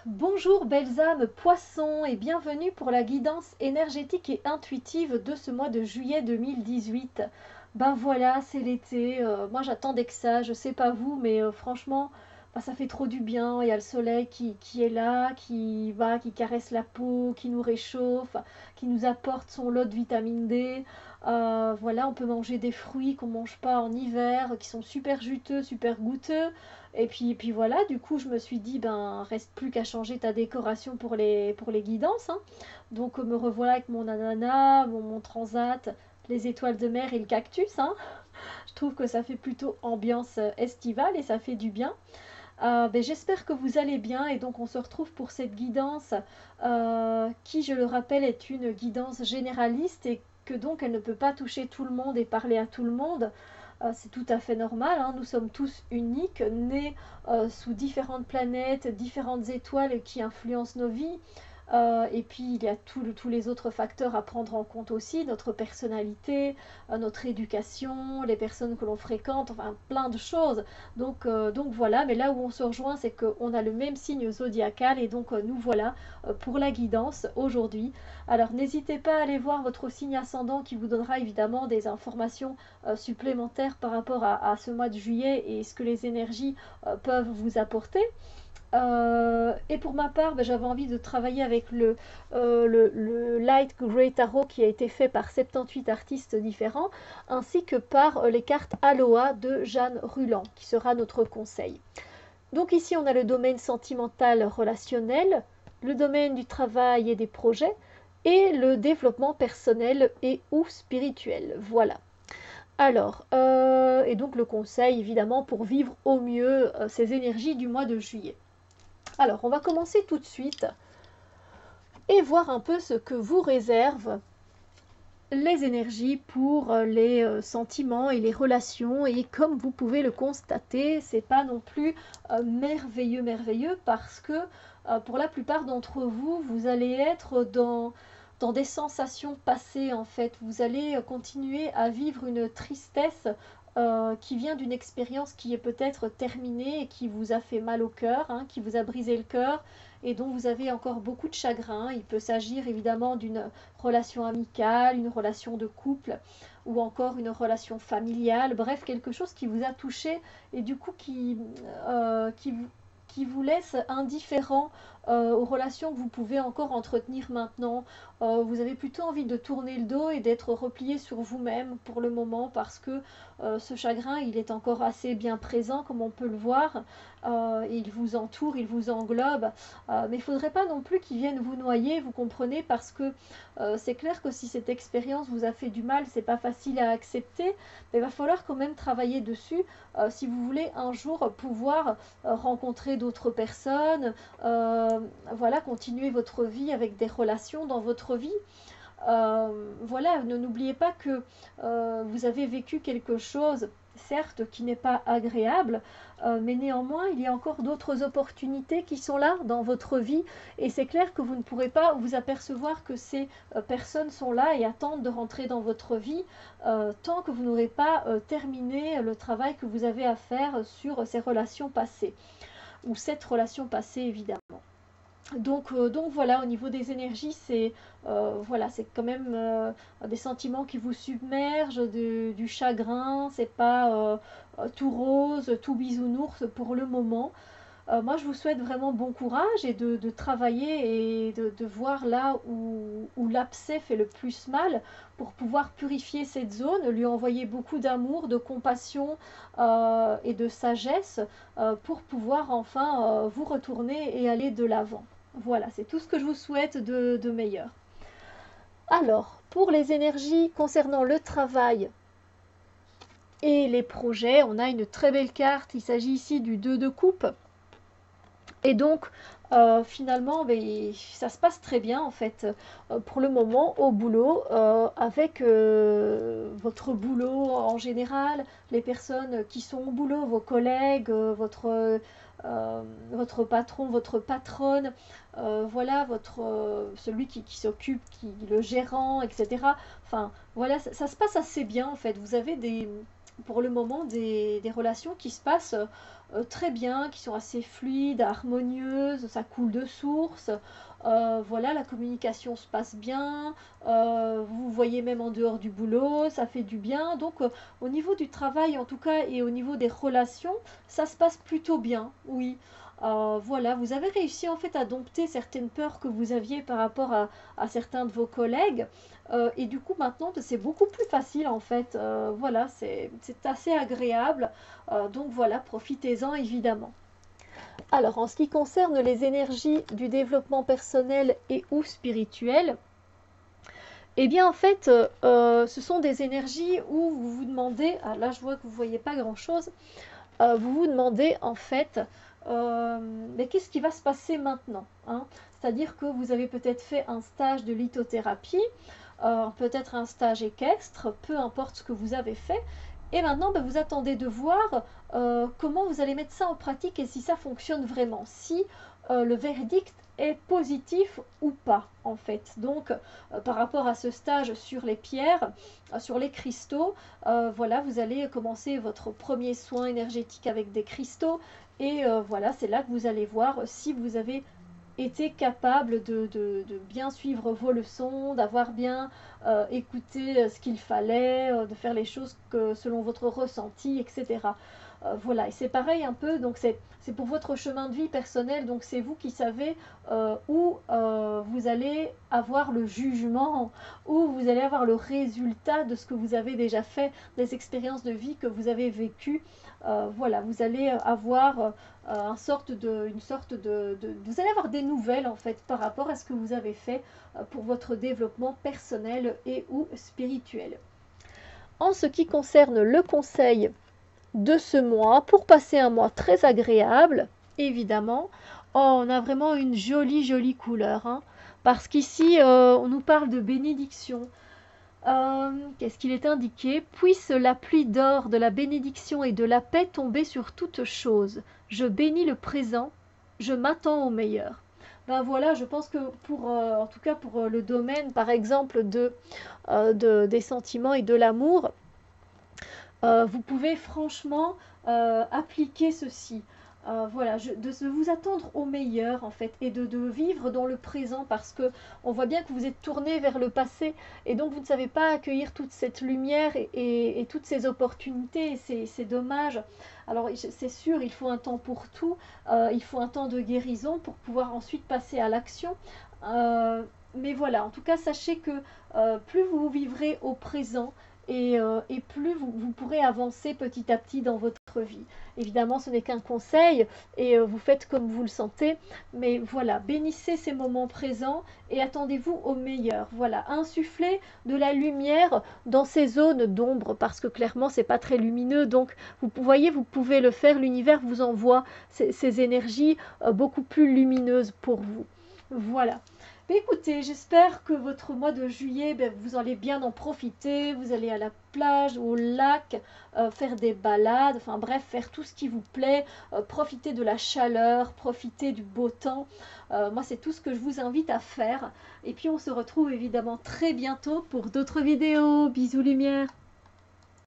Bonjour belles âmes poissons et bienvenue pour la guidance énergétique et intuitive de ce mois de juillet 2018. Ben voilà, c'est l'été, moi j'attendais que ça, je sais pas vous, mais franchement, ben, ça fait trop du bien, il y a le soleil qui est là, qui caresse la peau, qui nous réchauffe, qui nous apporte son lot de vitamine D. Voilà, on peut manger des fruits qu'on mange pas en hiver, qui sont super juteux, super goûteux. Et puis voilà, du coup, je me suis dit, ben, reste plus qu'à changer ta décoration pour les guidances, hein. Donc, me revoilà avec mon ananas, mon transat, les étoiles de mer et le cactus, hein. Je trouve que ça fait plutôt ambiance estivale et ça fait du bien. Ben, j'espère que vous allez bien et donc on se retrouve pour cette guidance qui, je le rappelle, est une guidance généraliste et que donc elle ne peut pas toucher tout le monde et parler à tout le monde. C'est tout à fait normal, hein. Nous sommes tous uniques, nés sous différentes planètes, différentes étoiles qui influencent nos vies. Et puis il y a tous les autres facteurs à prendre en compte aussi, notre personnalité, notre éducation, les personnes que l'on fréquente, enfin plein de choses. Donc voilà, mais là où on se rejoint, c'est qu'on a le même signe zodiacal et donc nous voilà pour la guidance aujourd'hui. Alors n'hésitez pas à aller voir votre signe ascendant qui vous donnera évidemment des informations supplémentaires par rapport à ce mois de juillet et ce que les énergies peuvent vous apporter. Et pour ma part, ben, j'avais envie de travailler avec le Light Grey Tarot qui a été fait par 78 artistes différents, ainsi que par les cartes Aloha de Jeanne Ruland, qui sera notre conseil. Donc ici, on a le domaine sentimental relationnel, le domaine du travail et des projets, et le développement personnel et ou spirituel. Voilà. Alors, et donc le conseil évidemment pour vivre au mieux ces énergies du mois de juillet. Alors, on va commencer tout de suite et voir un peu ce que vous réservent les énergies pour les sentiments et les relations. Et comme vous pouvez le constater, c'est pas non plus merveilleux parce que pour la plupart d'entre vous, vous allez être dans des sensations passées en fait. Vous allez continuer à vivre une tristesse qui vient d'une expérience qui est peut-être terminée et qui vous a fait mal au cœur, hein, qui vous a brisé le cœur et dont vous avez encore beaucoup de chagrin. Il peut s'agir évidemment d'une relation amicale, une relation de couple ou encore une relation familiale, bref, quelque chose qui vous a touché et du coup qui vous laisse indifférent aux relations que vous pouvez encore entretenir maintenant. Vous avez plutôt envie de tourner le dos et d'être replié sur vous-même pour le moment parce que ce chagrin, il est encore assez bien présent comme on peut le voir. Il vous entoure, il vous englobe. Mais il ne faudrait pas non plus qu'il vienne vous noyer, vous comprenez, parce que c'est clair que si cette expérience vous a fait du mal, c'est pas facile à accepter, mais il va falloir quand même travailler dessus si vous voulez un jour pouvoir rencontrer d'autres personnes, voilà, continuer votre vie avec des relations dans votre vie. Voilà, n'oubliez pas que vous avez vécu quelque chose, certes, qui n'est pas agréable, mais néanmoins, il y a encore d'autres opportunités qui sont là dans votre vie. Et c'est clair que vous ne pourrez pas vous apercevoir que ces personnes sont là et attendent de rentrer dans votre vie tant que vous n'aurez pas terminé le travail que vous avez à faire sur ces relations passées, ou cette relation passée, évidemment. Donc voilà, au niveau des énergies, c'est voilà, c'est quand même des sentiments qui vous submergent, du chagrin, c'est pas tout rose, tout bisounours pour le moment. Moi, je vous souhaite vraiment bon courage et de travailler et de voir là où l'abcès fait le plus mal pour pouvoir purifier cette zone, lui envoyer beaucoup d'amour, de compassion et de sagesse pour pouvoir enfin vous retourner et aller de l'avant. Voilà, c'est tout ce que je vous souhaite de meilleur. Alors, pour les énergies concernant le travail et les projets, on a une très belle carte. Il s'agit ici du 2 de coupe. Et donc, finalement, ben, ça se passe très bien en fait pour le moment au boulot, avec votre boulot en général, les personnes qui sont au boulot, vos collègues, votre patron, votre patronne, voilà, celui qui s'occupe, le gérant, etc. Enfin, voilà, ça se passe assez bien en fait. Vous avez pour le moment des relations qui se passent très bien, qui sont assez fluides, harmonieuses, ça coule de source. Voilà, la communication se passe bien, vous voyez même en dehors du boulot, ça fait du bien. Donc au niveau du travail en tout cas et au niveau des relations, ça se passe plutôt bien, oui. Voilà, vous avez réussi en fait à dompter certaines peurs que vous aviez par rapport à certains de vos collègues. Et du coup maintenant c'est beaucoup plus facile en fait. Voilà, c'est assez agréable. Donc voilà, profitez-en évidemment. Alors, en ce qui concerne les énergies du développement personnel et ou spirituel, eh bien en fait, ce sont des énergies où vous vous demandez, ah, là je vois que vous ne voyez pas grand-chose, vous vous demandez en fait, mais qu'est-ce qui va se passer maintenant, hein? C'est-à-dire que vous avez peut-être fait un stage de lithothérapie, peut-être un stage équestre, peu importe ce que vous avez fait, et maintenant ben, vous attendez de voir comment vous allez mettre ça en pratique et si ça fonctionne vraiment, si le verdict est positif ou pas en fait. Donc par rapport à ce stage sur les pierres, sur les cristaux, voilà, vous allez commencer votre premier soin énergétique avec des cristaux et voilà, c'est là que vous allez voir si vous avez été capable de bien suivre vos leçons, d'avoir bien écouté ce qu'il fallait, de faire les choses que, selon votre ressenti, etc. Voilà, et c'est pareil un peu, donc c'est pour votre chemin de vie personnel, donc c'est vous qui savez où vous allez avoir le jugement, où vous allez avoir le résultat de ce que vous avez déjà fait, des expériences de vie que vous avez vécues. Voilà, vous allez avoir vous allez avoir des nouvelles en fait par rapport à ce que vous avez fait pour votre développement personnel et ou spirituel. En ce qui concerne le conseil de ce mois, pour passer un mois très agréable, évidemment, on a vraiment une jolie couleur, hein, parce qu'ici on nous parle de bénédiction. Qu'est-ce qu'il est indiqué? Puisse la pluie d'or de la bénédiction et de la paix tomber sur toutes choses. Je bénis le présent, je m'attends au meilleur. Ben voilà, je pense que pour, en tout cas pour le domaine, par exemple, des sentiments et de l'amour, vous pouvez franchement appliquer ceci. Voilà, de vous attendre au meilleur en fait et de vivre dans le présent parce que on voit bien que vous êtes tourné vers le passé et donc vous ne savez pas accueillir toute cette lumière et toutes ces opportunités et c'est dommage. Alors c'est sûr, il faut un temps pour tout, il faut un temps de guérison pour pouvoir ensuite passer à l'action. Mais voilà, en tout cas, sachez que plus vous vivrez au présent, et plus vous pourrez avancer petit à petit dans votre vie. Évidemment, ce n'est qu'un conseil et vous faites comme vous le sentez, mais voilà, bénissez ces moments présents et attendez-vous au meilleur. Voilà, insufflez de la lumière dans ces zones d'ombre parce que clairement, c'est pas très lumineux. Donc, vous voyez, vous pouvez le faire. L'univers vous envoie ces énergies beaucoup plus lumineuses pour vous. Voilà. Mais écoutez, j'espère que votre mois de juillet, ben, vous allez bien en profiter. Vous allez à la plage, au lac, faire des balades, enfin bref, faire tout ce qui vous plaît, profiter de la chaleur, profiter du beau temps. Moi, c'est tout ce que je vous invite à faire. Et puis, on se retrouve évidemment très bientôt pour d'autres vidéos. Bisous lumière.